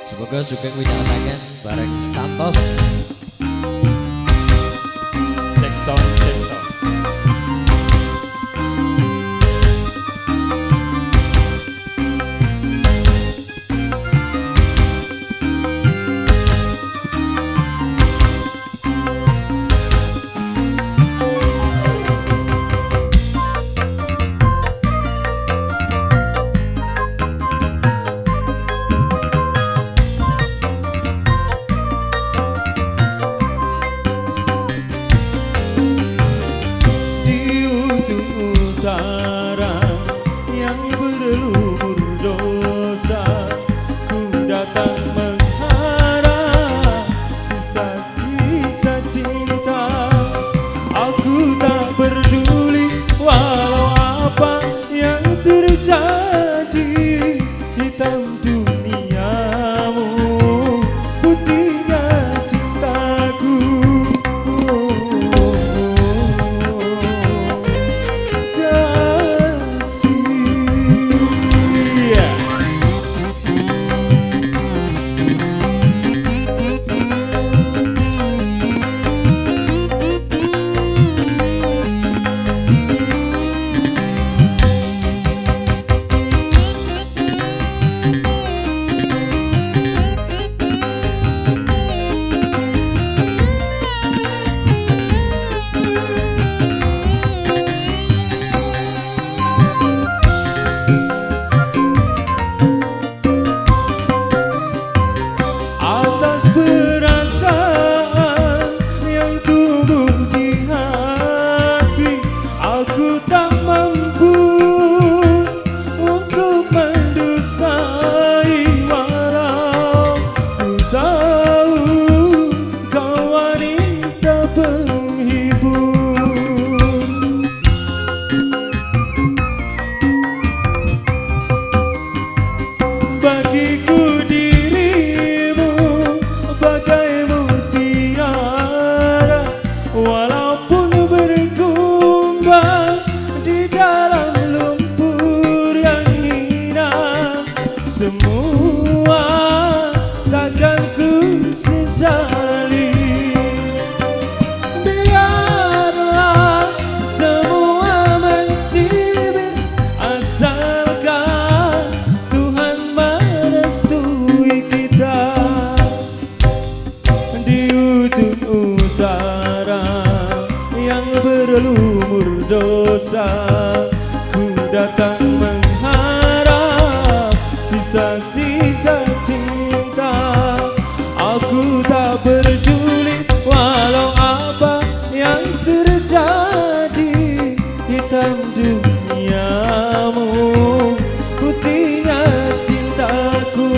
Semoga suka menyenangkan bareng Santos. Cek sound, cek sound. Utara yang berlumur dosa, ku datang mengharap sisa-sisa cinta. Aku tak peduli walau apa yang terjadi, hitam duniamu, putihnya cintaku. Bagiku dirimu bagai mutiara, walaupun bergumbang di dalam lumpur yang hina. Semua takkan ku sesali, biarlah semua mencibir, asalkan Tuhan merestui kita. Di ujung utara yang berlumur dosa, ku datang mengharap sisa-sisa cinta. Aku tak peduli walau apa yang terjadi, hitam duniamu, putihnya cintaku.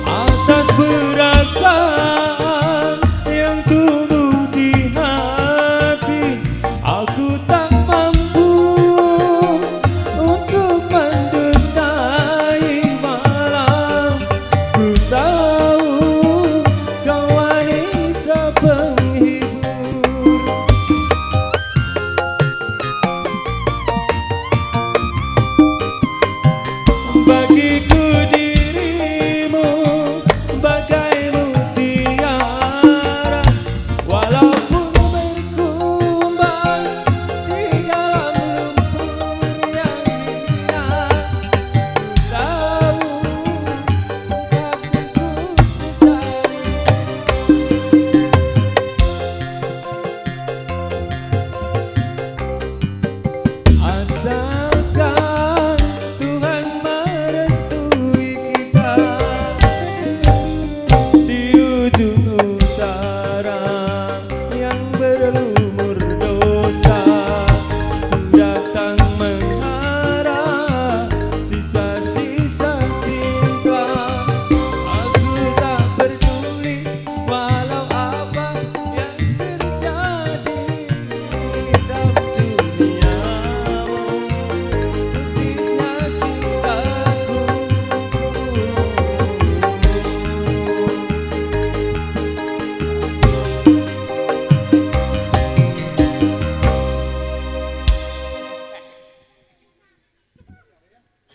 Atas perasaan yang